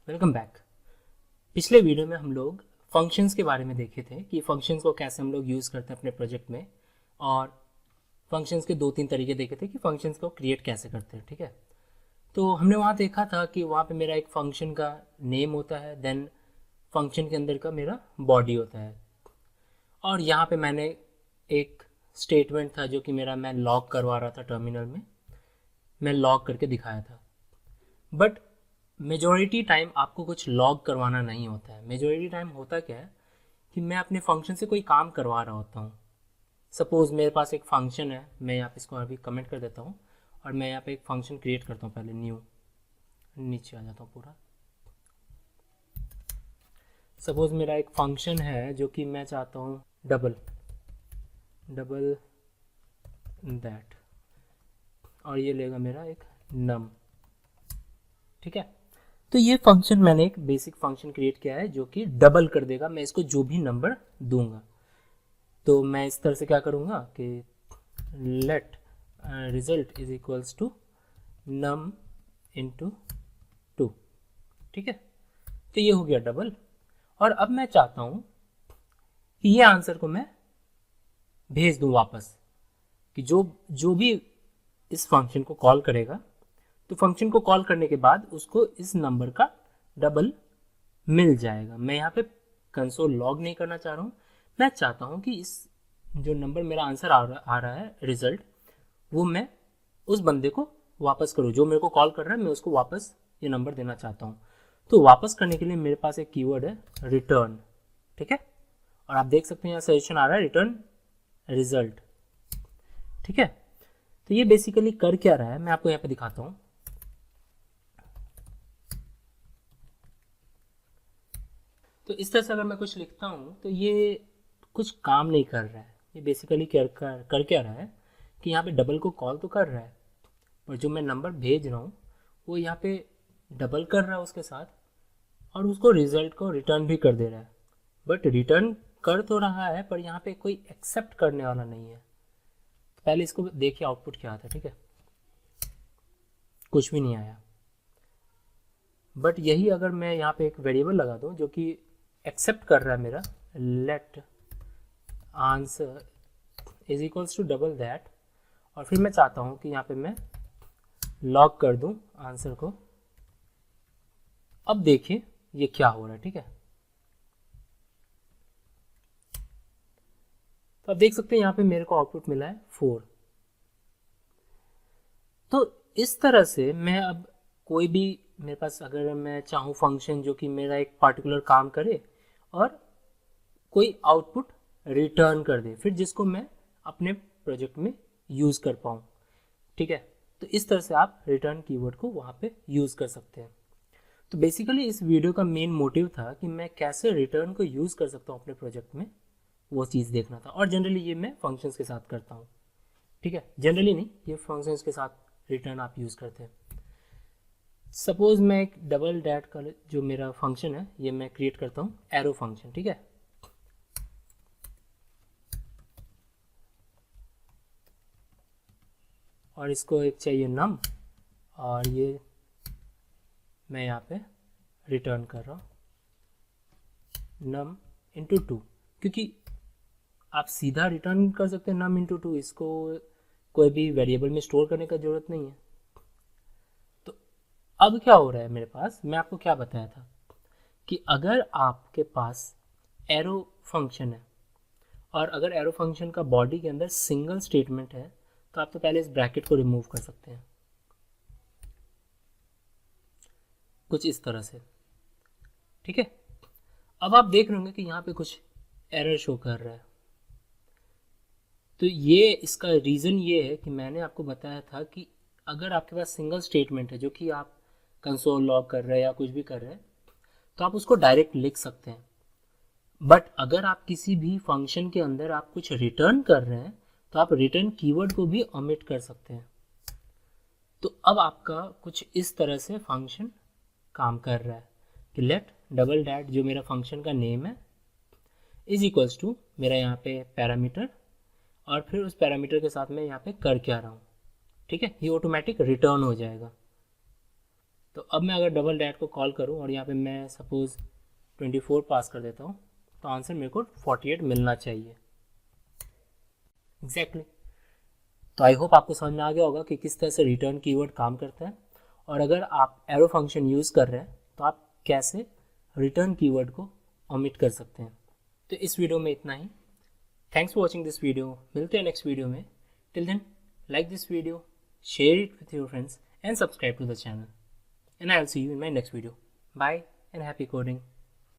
Welcome back. पिछले video में हम लोग फंक्शंस के बारे में देखे थे कि फंक्शंस को कैसे हम लोग यूज़ करते हैं अपने प्रोजेक्ट में, और फंक्शंस के 2-3 तरीके देखे थे कि फंक्शंस को क्रिएट कैसे करते हैं। ठीक है, तो हमने वहाँ देखा था कि वहाँ पे मेरा एक फंक्शन का नेम होता है, देन फंक्शन के अंदर का मेरा बॉडी होता है, और यहाँ पे मैंने एक स्टेटमेंट था जो कि मैं लॉग करवा रहा था टर्मिनल में, मैं लॉग करके दिखाया था। बट मेजॉरिटी टाइम आपको कुछ लॉग करवाना नहीं होता है। मेजॉरिटी टाइम होता क्या है कि मैं अपने फंक्शन से कोई काम करवा रहा होता हूँ। सपोज़ मेरे पास एक फंक्शन है, मैं यहाँ पे इसको अभी कमेंट कर देता हूँ और मैं यहाँ पे एक फंक्शन क्रिएट करता हूँ। पहले न्यू, नीचे आ जाता हूँ पूरा। सपोज़ मेरा एक फंक्शन है जो कि मैं चाहता हूँ डबल दैट, और ये लेगा मेरा एक नम। ठीक है, तो ये फंक्शन मैंने एक बेसिक फंक्शन क्रिएट किया है जो कि डबल कर देगा मैं इसको जो भी नंबर दूंगा। तो मैं इस तरह से क्या करूँगा कि let result is equals to num into 2। ठीक है, तो ये हो गया डबल। और अब मैं चाहता हूँ कि ये आंसर को मैं भेज दूँ वापस, कि जो भी इस फंक्शन को कॉल करेगा, तो फंक्शन को कॉल करने के बाद उसको इस नंबर का डबल मिल जाएगा। मैं यहाँ पे कंसोल लॉग नहीं करना चाह रहा हूँ, मैं चाहता हूँ कि इस जो नंबर मेरा आंसर आ रहा है रिजल्ट, वो मैं उस बंदे को वापस करूँ जो मेरे को कॉल कर रहा है, मैं उसको वापस ये नंबर देना चाहता हूँ। तो वापस करने के लिए मेरे पास एक कीवर्ड है रिटर्न। ठीक है, और आप देख सकते हैं यहाँ सजेशन आ रहा है रिटर्न रिजल्ट। ठीक है, तो ये बेसिकली कर क्या रहा है मैं आपको यहाँ पे दिखाता हूँ। तो इस तरह से अगर मैं कुछ लिखता हूँ तो ये कुछ काम नहीं कर रहा है। ये बेसिकली कर क्या रहा है कि यहाँ पे डबल को कॉल तो कर रहा है, पर जो मैं नंबर भेज रहा हूँ वो यहाँ पे डबल कर रहा है उसके साथ, और उसको रिजल्ट को रिटर्न भी कर दे रहा है। बट रिटर्न कर तो रहा है पर यहाँ पे कोई एक्सेप्ट करने वाला नहीं है। तो पहले इसको देखिए आउटपुट क्या आता है। ठीक है, कुछ भी नहीं आया। बट यही अगर मैं यहाँ पे एक वेरिएबल लगा दूँ जो कि एक्सेप्ट कर रहा है मेरा, let answer is equals to double that, और फिर मैं चाहता हूँ कि यहाँ पे मैं लॉग कर दूँ आंसर को। अब देखिए ये क्या हो रहा है। ठीक है, तो आप देख सकते हैं यहाँ पे मेरे को आउटपुट मिला है 4। तो इस तरह से मैं अब कोई भी, मेरे पास अगर मैं चाहूँ फंक्शन जो कि मेरा एक पार्टिकुलर काम करे और कोई आउटपुट रिटर्न कर दे, फिर जिसको मैं अपने प्रोजेक्ट में यूज़ कर पाऊँ। ठीक है, तो इस तरह से आप रिटर्न कीवर्ड को वहाँ पे यूज़ कर सकते हैं। तो बेसिकली इस वीडियो का मेन मोटिव था कि मैं कैसे रिटर्न को यूज़ कर सकता हूँ अपने प्रोजेक्ट में, वो चीज़ देखना था। और जनरली ये मैं फंक्शंस के साथ करता हूँ। ठीक है, जनरली नहीं, ये फंक्शंस के साथ रिटर्न आप यूज़ करते हैं। सपोज मैं एक डबल डैट का जो मेरा फंक्शन है ये मैं क्रिएट करता हूँ एरो फंक्शन। ठीक है, और इसको एक चाहिए नम, और ये मैं यहाँ पे रिटर्न कर रहा हूँ नम इंटू 2, क्योंकि आप सीधा रिटर्न कर सकते हैं नम इंटू 2, इसको कोई भी वेरिएबल में स्टोर करने का ज़रूरत नहीं है। तो अब क्या हो रहा है मेरे पास, मैं आपको क्या बताया था कि अगर आपके पास एरो फंक्शन है और अगर एरो फंक्शन का बॉडी के अंदर सिंगल स्टेटमेंट है, तो आप तो पहले इस ब्रैकेट को रिमूव कर सकते हैं कुछ इस तरह से। ठीक है, अब आप देख रहे होंगे कि यहाँ पे कुछ एरर शो कर रहा है। तो ये इसका रीज़न ये है कि मैंने आपको बताया था कि अगर आपके पास सिंगल स्टेटमेंट है जो कि आप कंसोल लॉग कर रहे हैं या कुछ भी कर रहे हैं, तो आप उसको डायरेक्ट लिख सकते हैं। बट अगर आप किसी भी फंक्शन के अंदर आप कुछ रिटर्न कर रहे हैं, तो आप रिटर्न कीवर्ड को भी ओमिट कर सकते हैं। तो अब आपका कुछ इस तरह से फंक्शन काम कर रहा है कि लेट डबल डैट जो मेरा फंक्शन का नेम है इज इक्वल्स टू मेरा यहाँ पे पैरामीटर, और फिर उस पैरामीटर के साथ मैं यहाँ पे कर क्या रहा हूँ। ठीक है, ये ऑटोमेटिक रिटर्न हो जाएगा। तो अब मैं अगर डबल डैट को कॉल करूँ और यहाँ पे मैं सपोज़ 24 पास कर देता हूँ तो आंसर मेरे को 48 मिलना चाहिए एग्जैक्टली। तो आई होप आपको समझ में आ गया होगा कि किस तरह से रिटर्न कीवर्ड काम करता है, और अगर आप एरो फंक्शन यूज़ कर रहे हैं तो आप कैसे रिटर्न कीवर्ड को ओमिट कर सकते हैं। तो इस वीडियो में इतना ही। Thanks for watching this video. मिलते हैं नेक्स्ट वीडियो में। Till then, like this video, share it with your friends and subscribe to the channel. And I'll see you in my next video. Bye and happy coding.